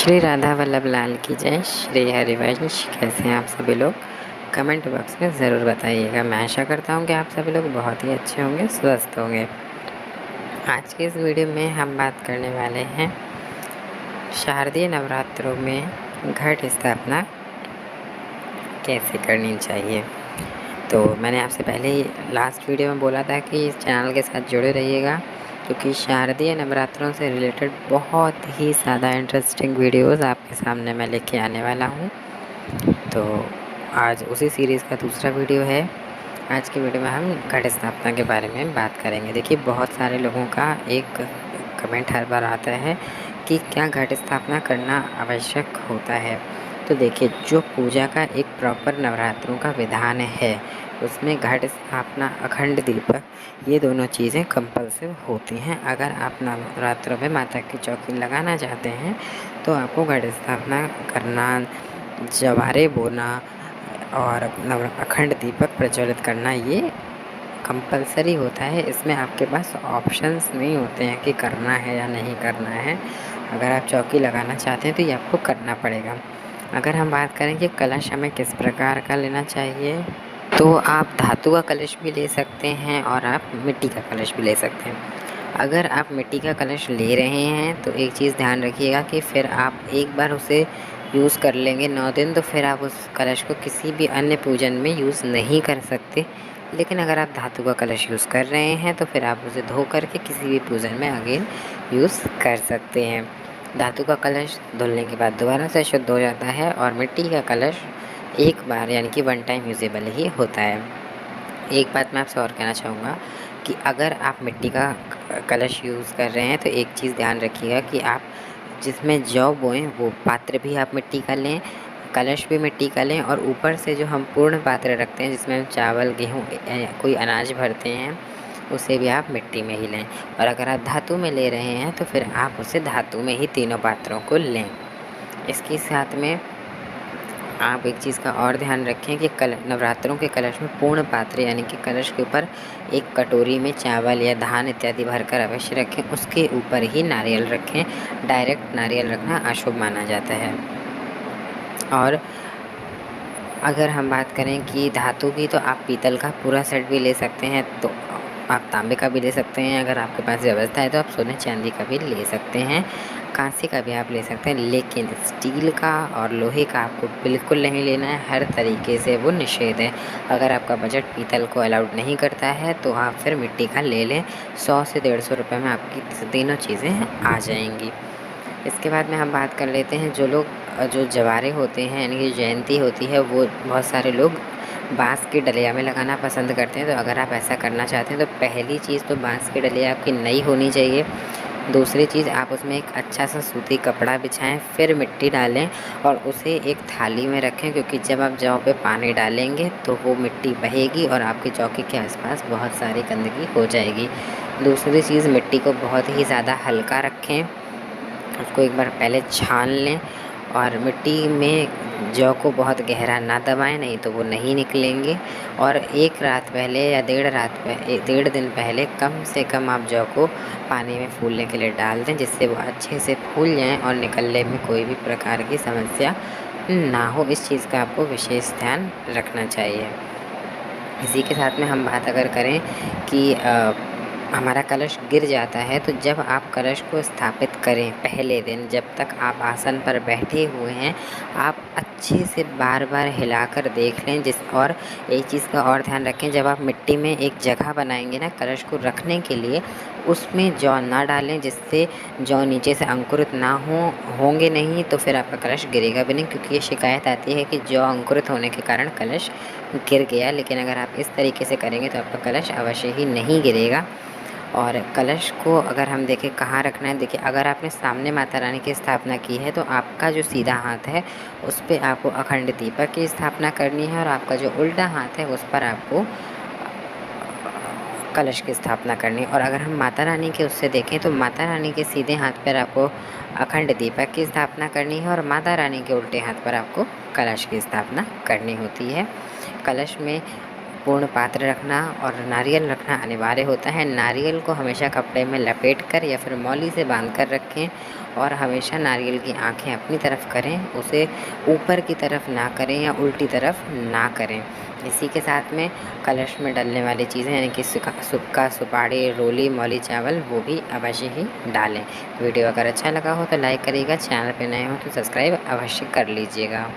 श्री राधा वल्लभ लाल की जय। श्री हरिवंश। कैसे हैं आप सभी लोग? कमेंट बॉक्स में ज़रूर बताइएगा। मैं आशा करता हूँ कि आप सभी लोग बहुत ही अच्छे होंगे, स्वस्थ होंगे। आज के इस वीडियो में हम बात करने वाले हैं शारदीय नवरात्रों में घट स्थापना कैसे करनी चाहिए। तो मैंने आपसे पहले ही लास्ट वीडियो में बोला था कि इस चैनल के साथ जुड़े रहिएगा, क्योंकि शारदीय नवरात्रों से रिलेटेड बहुत ही ज़्यादा इंटरेस्टिंग वीडियोस आपके सामने मैं लेके आने वाला हूँ। तो आज उसी सीरीज़ का दूसरा वीडियो है। आज की वीडियो में हम घट स्थापना के बारे में बात करेंगे। देखिए, बहुत सारे लोगों का एक कमेंट हर बार आता है कि क्या घट स्थापना करना आवश्यक होता है। तो देखिए, जो पूजा का एक प्रॉपर नवरात्रों का विधान है, उसमें घट स्थापना, अखंड दीपक, ये दोनों चीज़ें कंपल्सरी होती हैं। अगर आप नवरात्रों में माता की चौकी लगाना चाहते हैं तो आपको घट स्थापना करना, जवारे बोना और अखंड दीपक प्रज्वलित करना, ये कंपल्सरी होता है। इसमें आपके पास ऑप्शंस नहीं होते हैं कि करना है या नहीं करना है। अगर आप चौकी लगाना चाहते हैं तो ये आपको करना पड़ेगा। अगर हम बात करें कि कलश हमें किस प्रकार का लेना चाहिए, तो आप धातु का कलश भी ले सकते हैं और आप मिट्टी का कलश भी ले सकते हैं। अगर आप मिट्टी का कलश ले रहे हैं तो एक चीज़ ध्यान रखिएगा कि फिर आप एक बार उसे यूज़ कर लेंगे 9 दिन, तो फिर आप उस कलश को किसी भी अन्य पूजन में यूज़ नहीं कर सकते। लेकिन अगर आप धातु का कलश यूज़ कर रहे हैं तो फिर आप उसे धो करके किसी भी पूजन में अगेन यूज़ कर सकते हैं। धातु का कलश धुलने के बाद दोबारा से शुद्ध हो जाता है और मिट्टी का कलश एक बार यानी कि वन टाइम यूजेबल ही होता है। एक बात मैं आपसे और कहना चाहूँगा कि अगर आप मिट्टी का कलश यूज़ कर रहे हैं तो एक चीज़ ध्यान रखिएगा कि आप जिसमें जौ बोएं वो पात्र भी आप मिट्टी का लें, कलश भी मिट्टी का लें, और ऊपर से जो हम पूर्ण पात्र रखते हैं जिसमें हम चावल, गेहूँ, कोई अनाज भरते हैं, उसे भी आप मिट्टी में ही लें। और अगर आप धातु में ले रहे हैं तो फिर आप उसे धातु में ही तीनों पात्रों को लें। इसके साथ में आप एक चीज़ का और ध्यान रखें कि नवरात्रों के कलश में पूर्ण पात्र यानी कि कलश के ऊपर एक कटोरी में चावल या धान इत्यादि भरकर अवश्य रखें। उसके ऊपर ही नारियल रखें। डायरेक्ट नारियल रखना अशुभ माना जाता है। और अगर हम बात करें कि धातु की, तो आप पीतल का पूरा सेट भी ले सकते हैं, तो आप तांबे का भी ले सकते हैं। अगर आपके पास व्यवस्था है तो आप सोने चांदी का भी ले सकते हैं, कांसे का भी आप ले सकते हैं। लेकिन स्टील का और लोहे का आपको बिल्कुल नहीं लेना है, हर तरीके से वो निषेध है। अगर आपका बजट पीतल को अलाउड नहीं करता है तो आप फिर मिट्टी का ले लें। 100 से 150 रुपये में आपकी तीनों चीज़ें आ जाएंगी। इसके बाद में हम बात कर लेते हैं, जो जवारे होते हैं यानी कि जयंती होती है, वो बहुत सारे लोग बांस की डलिया में लगाना पसंद करते हैं। तो अगर आप ऐसा करना चाहते हैं तो पहली चीज़ तो बांस की डलिया आपकी नई होनी चाहिए। दूसरी चीज़, आप उसमें एक अच्छा सा सूती कपड़ा बिछाएं, फिर मिट्टी डालें और उसे एक थाली में रखें, क्योंकि जब आप जौ पे पानी डालेंगे तो वो मिट्टी बहेगी और आपकी चौकी के आसपास बहुत सारी गंदगी हो जाएगी। दूसरी चीज़, मिट्टी को बहुत ही ज़्यादा हल्का रखें, उसको एक बार पहले छान लें और मिट्टी में जौ को बहुत गहरा ना दबाएं, नहीं तो वो नहीं निकलेंगे। और एक रात पहले या डेढ़ दिन पहले कम से कम आप जौ को पानी में फूलने के लिए डाल दें, जिससे वो अच्छे से फूल जाएं और निकलने में कोई भी प्रकार की समस्या ना हो। इस चीज़ का आपको विशेष ध्यान रखना चाहिए। इसी के साथ में हम बात अगर करें कि हमारा कलश गिर जाता है, तो जब आप कलश को स्थापित करें पहले दिन, जब तक आप आसन पर बैठे हुए हैं, आप अच्छे से बार बार हिलाकर देख लें। और एक चीज़ का और ध्यान रखें, जब आप मिट्टी में एक जगह बनाएंगे ना कलश को रखने के लिए, उसमें जौ ना डालें, जिससे जौ नीचे से अंकुरित ना होंगे नहीं, तो फिर आपका कलश गिरेगा भी नहीं। क्योंकि ये शिकायत आती है कि जौ अंकुरित होने के कारण कलश गिर गया, लेकिन अगर आप इस तरीके से करेंगे तो आपका कलश अवश्य ही नहीं गिरेगा। और कलश को अगर हम देखें कहाँ रखना है, देखिए, अगर आपने सामने माता रानी की स्थापना की है तो आपका जो सीधा हाथ है उस पर आपको अखंड दीपक की स्थापना करनी है, और आपका जो उल्टा हाथ है उस पर आपको कलश की स्थापना करनी है। और अगर हम माता रानी के उससे देखें तो माता रानी के सीधे हाथ पर आपको अखंड दीपक की स्थापना करनी है, और माता रानी के उल्टे हाथ पर आपको कलश की स्थापना करनी होती है। कलश में पूर्ण पात्र रखना और नारियल रखना अनिवार्य होता है। नारियल को हमेशा कपड़े में लपेट कर या फिर मौली से बांध कर रखें और हमेशा नारियल की आँखें अपनी तरफ करें, उसे ऊपर की तरफ ना करें या उल्टी तरफ ना करें। इसी के साथ में कलश में डलने वाली चीज़ें यानी कि सुक्का, सुपारी, रोली, मौली चावल वो भी अवश्य ही डालें। वीडियो अगर अच्छा लगा हो तो लाइक करिएगा, चैनल पे नए हो तो सब्सक्राइब अवश्य कर लीजिएगा।